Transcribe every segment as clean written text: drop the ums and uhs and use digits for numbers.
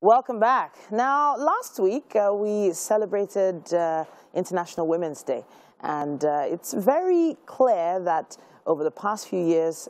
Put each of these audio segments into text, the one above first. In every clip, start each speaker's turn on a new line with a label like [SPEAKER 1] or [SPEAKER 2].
[SPEAKER 1] Welcome back. Now, last week we celebrated International Women's Day, and it's very clear that over the past few years,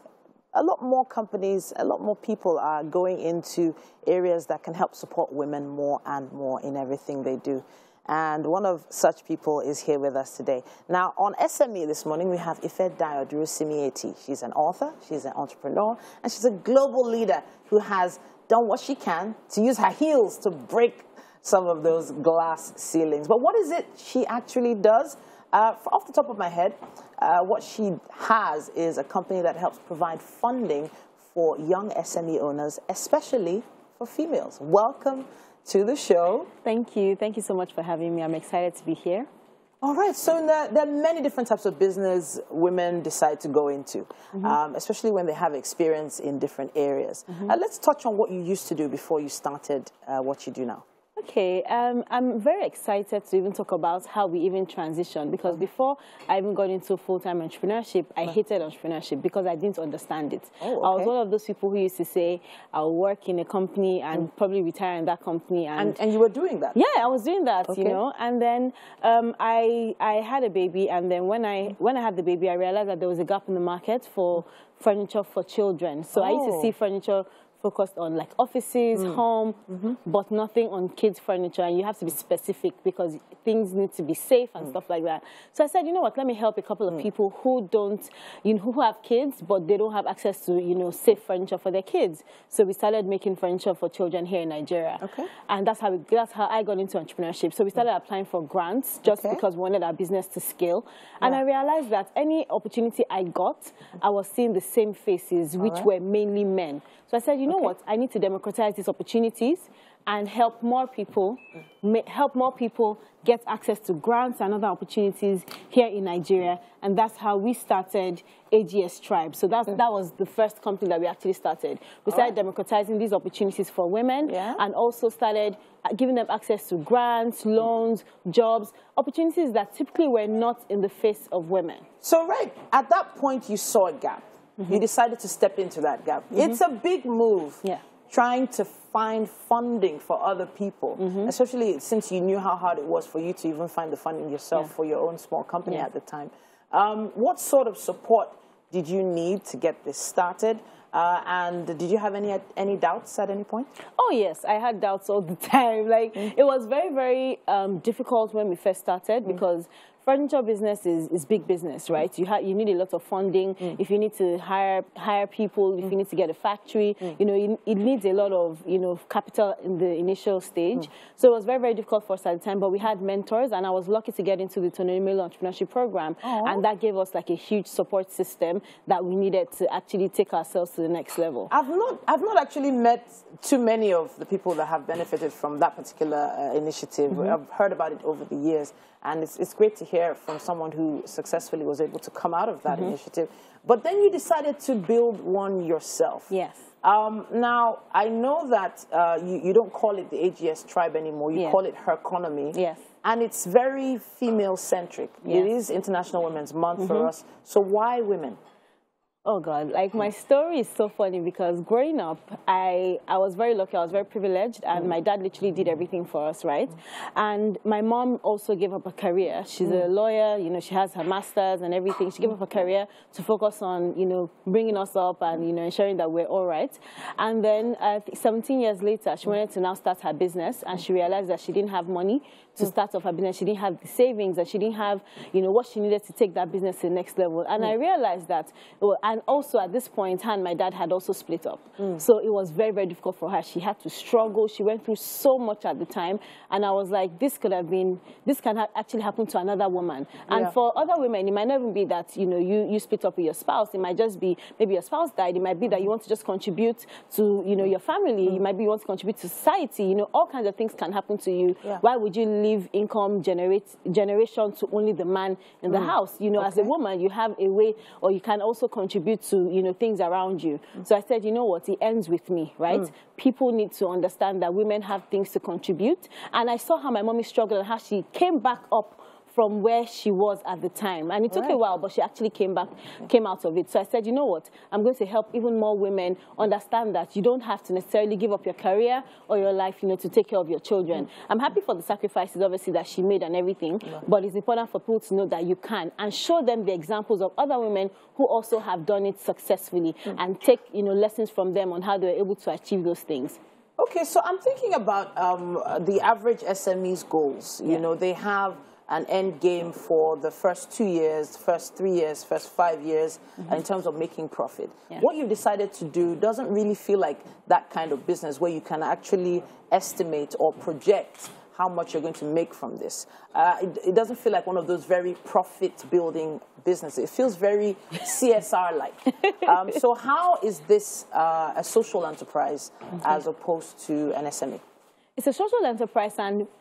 [SPEAKER 1] a lot more companies, a lot more people are going into areas that can help support women more and more in everything they do. And one of such people is here with us today. Now, on SME this morning, we have Ife Durosinmi-Etti. She's an author, she's an entrepreneur, and she's a global leader who has done what she can to use her heels to break some of those glass ceilings. But what is it she actually does? Off the top of my head, what she has is a company that helps provide funding for young SME owners, especially for females. Welcome to the show.
[SPEAKER 2] Thank you. Thank you so much for having me. I'm excited to be here.
[SPEAKER 1] All right. So there are many different types of business women decide to go into, especially when they have experience in different areas. Let's touch on what you used to do before you started what you do now.
[SPEAKER 2] Okay, I'm very excited to even talk about how we even transitioned, because before I even got into full-time entrepreneurship, I hated entrepreneurship because I didn't understand it. I was one of those people who used to say, I'll work in a company and probably retire in that company.
[SPEAKER 1] And you were doing that?
[SPEAKER 2] Yeah, I was doing that, you know. And then I had a baby, and then when I had the baby, I realized that there was a gap in the market for furniture for children. So I used to see furniture focused on like offices, home, but nothing on kids' furniture. And you have to be specific because things need to be safe and stuff like that. So I said, you know what, let me help a couple of people who don't, who have kids, but they don't have access to, safe furniture for their kids. So we started making furniture for children here in Nigeria. And that's how I got into entrepreneurship. So we started applying for grants just because we wanted our business to scale. And I realized that any opportunity I got, I was seeing the same faces, which were mainly men. So I said, you know what, I need to democratize these opportunities and help more people, get access to grants and other opportunities here in Nigeria. And that's how we started AGS Tribe. So that was the first company that we actually started. We started democratizing these opportunities for women and also started giving them access to grants, loans, jobs, opportunities that typically were not in the face of women.
[SPEAKER 1] So at that point you saw a gap. You decided to step into that gap. It's a big move, trying to find funding for other people, especially since you knew how hard it was for you to even find the funding yourself for your own small company at the time. What sort of support did you need to get this started? And did you have any doubts at any point? Oh,
[SPEAKER 2] yes, I had doubts all the time. Like, it was very, very difficult when we first started because furniture business is big business, right? You need a lot of funding. If you need to hire people, if you need to get a factory, it needs a lot of capital in the initial stage. So it was very, very difficult for us at the time. But we had mentors, and I was lucky to get into the Autonomous Entrepreneurship Program, and that gave us like a huge support system that we needed to actually take ourselves to the next level.
[SPEAKER 1] I've not actually met too many of the people that have benefited from that particular initiative. I've heard about it over the years, and it's great to hear from someone who successfully was able to come out of that initiative. But then you decided to build one yourself.
[SPEAKER 2] Yes.
[SPEAKER 1] Now, I know that you don't call it the AGS Tribe anymore. You call it Her Economy.
[SPEAKER 2] Yes.
[SPEAKER 1] And it's very female-centric. It is International Women's Month for us. So why women?
[SPEAKER 2] Oh, God. Like, my story is so funny because growing up, I was very lucky. I was very privileged, and my dad literally did everything for us, right? And my mom also gave up a career. She's a lawyer. She has her master's and everything. She gave up a career to focus on, bringing us up and, ensuring that we're all right. And then 17 years later, she wanted to now start her business, and she realized that she didn't have money to start off her business. She didn't have the savings, and she didn't have, what she needed to take that business to the next level. And I realized that, and also at this point, her and my dad had also split up. So it was very, very difficult for her. She had to struggle. She went through so much at the time. And I was like, this can actually happen to another woman. And for other women, it might not even be that, you split up with your spouse. It might just be, maybe your spouse died. It might be that you want to just contribute to, your family. It might be you want to contribute to society. All kinds of things can happen to you. Why would you leave income generation to only the man in the house? As a woman, you have a way, or you can also contribute to, things around you. So I said, you know what, it ends with me, right? People need to understand that women have things to contribute. And I saw how my mommy struggled and how she came back up from where she was at the time. And it took a while, but she actually came out of it. So I said, you know what, I'm going to help even more women understand that you don't have to necessarily give up your career or your life, you know, to take care of your children. I'm happy for the sacrifices, obviously, that she made and everything, but it's important for people to know that you can, and show them the examples of other women who also have done it successfully, and take, you know, lessons from them on how they were able to achieve those things.
[SPEAKER 1] Okay, so I'm thinking about the average SME's goals. You know, they have an end game for the first 2 years, first 3 years, first 5 years, in terms of making profit. What you've decided to do doesn't really feel like that kind of business where you can actually estimate or project how much you're going to make from this. It doesn't feel like one of those very profit-building businesses. It feels very CSR-like. So how is this a social enterprise as opposed to an SME?
[SPEAKER 2] It's a social enterprise,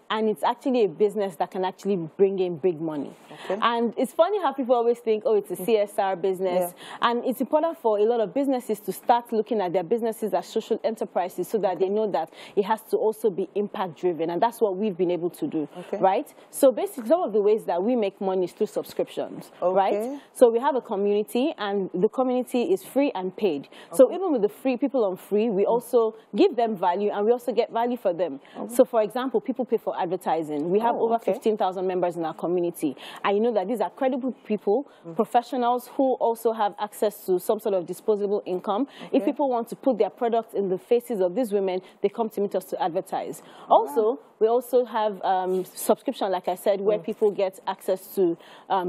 [SPEAKER 2] and it's actually a business that can actually bring in big money. And it's funny how people always think, oh, it's a CSR business. And it's important for a lot of businesses to start looking at their businesses as social enterprises, so that they know that it has to also be impact-driven. And that's what we've been able to do, right? So basically, some of the ways that we make money is through subscriptions, right? So we have a community, and the community is free and paid. So even with the free people on free, we also give them value, and we also get value for them. So for example, people pay for advertising. We have over 15,000 members in our community. And you know that these are credible people, professionals who also have access to some sort of disposable income. If people want to put their products in the faces of these women, they come to meet us to advertise. Also, we also have subscription, like I said, where people get access to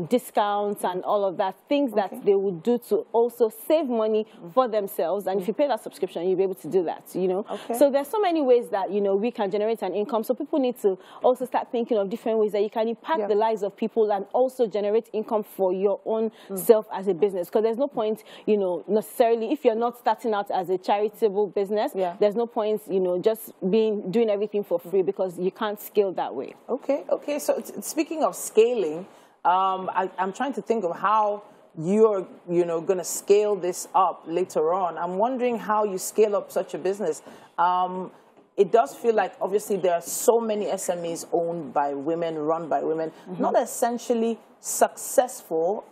[SPEAKER 2] discounts and all of that, things that they would do to also save money for themselves. And if you pay that subscription, you'll be able to do that, you know. So there's so many ways that, you know, we can generate an income. So people need to also start thinking of different ways that you can impact the lives of people and also generate income for your own self as a business. Because there's no point, you know, necessarily, if you're not starting out as a charitable business, there's no point, you know, just doing everything for free, because you can't scale that way.
[SPEAKER 1] Okay. So speaking of scaling, I'm trying to think of how you're, you know, going to scale this up later on. I'm wondering how you scale up such a business. It does feel like, obviously, there are so many SMEs owned by women, run by women, not essentially successful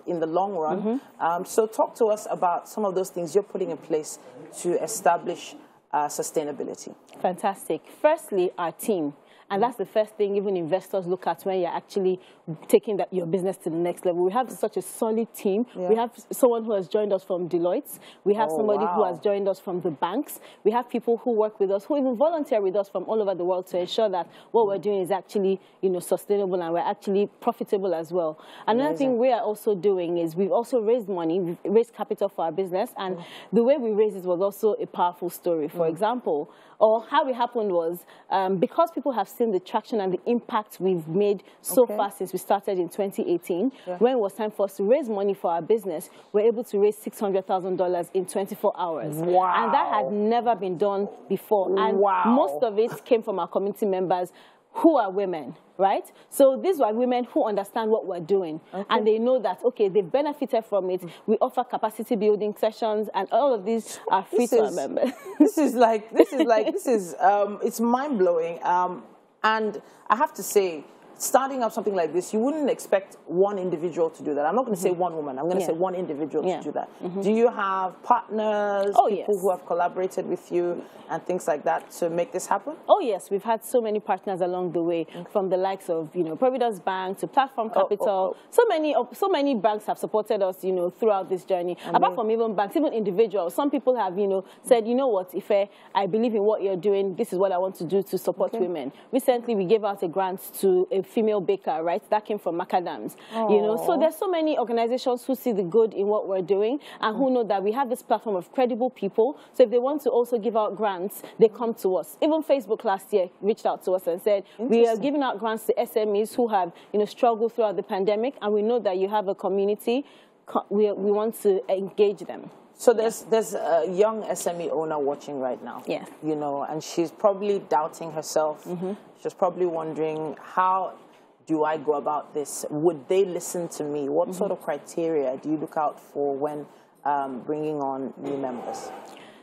[SPEAKER 1] in the long run. So talk to us about some of those things you're putting in place to establish sustainability.
[SPEAKER 2] Fantastic. Firstly, our team. And that's the first thing even investors look at when you're actually taking your business to the next level. We have such a solid team. We have someone who has joined us from Deloitte. We have somebody who has joined us from the banks. We have people who work with us, who even volunteer with us from all over the world to ensure that what we're doing is actually, you know, sustainable, and we're actually profitable as well. Another thing we are also doing is we've also raised money. We've raised capital for our business. And the way we raised it was also a powerful story. For example, or how it happened was because people have seen the traction and the impact we've made so far since we started in 2018. When it was time for us to raise money for our business, we were able to raise $600,000 in 24 hours. And that had never been done before. And most of it came from our community members who are women, right? So these are women who understand what we're doing, and they know that, okay, they've benefited from it. We offer capacity building sessions, and all of these are free to our members.
[SPEAKER 1] It's mind blowing. And I have to say, starting up something like this, you wouldn't expect one individual to do that. I'm not going to say one woman. I'm going to say one individual to do that. Do you have partners, people who have collaborated with you and things like that to make this happen?
[SPEAKER 2] Oh, yes. We've had so many partners along the way, from the likes of, you know, Providence Bank to Platform Capital. So many banks have supported us, you know, throughout this journey. Apart from even banks, even individuals. Some people have, you know, said, you know what, Ife, I believe in what you're doing. This is what I want to do to support women. Recently, we gave out a grant to a female baker, right? That came from Macadams. You know, so there's so many organizations who see the good in what we're doing, and who know that we have this platform of credible people. So if they want to also give out grants, they come to us. Even Facebook last year reached out to us and said, we are giving out grants to SMEs who have, you know, struggled throughout the pandemic, and we know that you have a community. We want to engage them.
[SPEAKER 1] So there's a young SME owner watching right now. You know, and she's probably doubting herself. She's probably wondering, how do I go about this? Would they listen to me? What sort of criteria do you look out for when bringing on new members?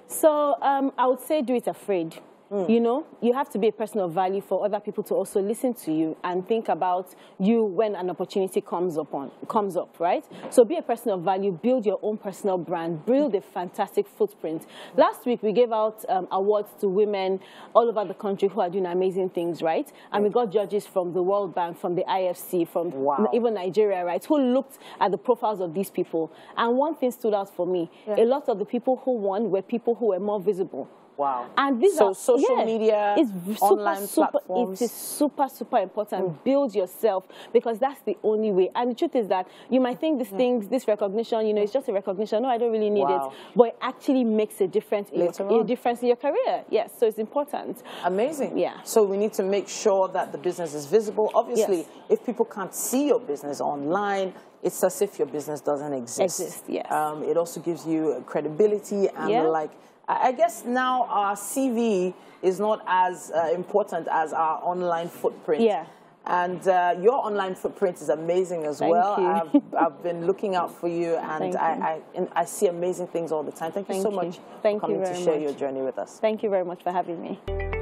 [SPEAKER 2] So I would say do it afraid. You know, you have to be a person of value for other people to also listen to you and think about you when an opportunity comes up, right? So be a person of value, build your own personal brand, build a fantastic footprint. Last week, we gave out awards to women all over the country who are doing amazing things, right? And we got judges from the World Bank, from the IFC, from even Nigeria, right, who looked at the profiles of these people. And one thing stood out for me. A lot of the people who won were people who were more visible.
[SPEAKER 1] Wow.
[SPEAKER 2] And these
[SPEAKER 1] so social media, online platforms.
[SPEAKER 2] It is super, super important. Build yourself, because that's the only way. And the truth is that you might think these things, this recognition, you know, it's just a recognition. No, I don't really need it. But it actually makes a difference in your career. Yes, so it's important.
[SPEAKER 1] Amazing.
[SPEAKER 2] Yeah.
[SPEAKER 1] So we need to make sure that the business is visible. Obviously, if people can't see your business online, it's as if your business doesn't exist.
[SPEAKER 2] Yes.
[SPEAKER 1] It also gives you credibility and like, I guess now our CV is not as important as our online footprint.
[SPEAKER 2] Yeah.
[SPEAKER 1] And your online footprint is amazing as well. I've been looking out for you, and I see amazing things all the time. Thank you so much for coming to share your journey with us.
[SPEAKER 2] Thank you very much for having me.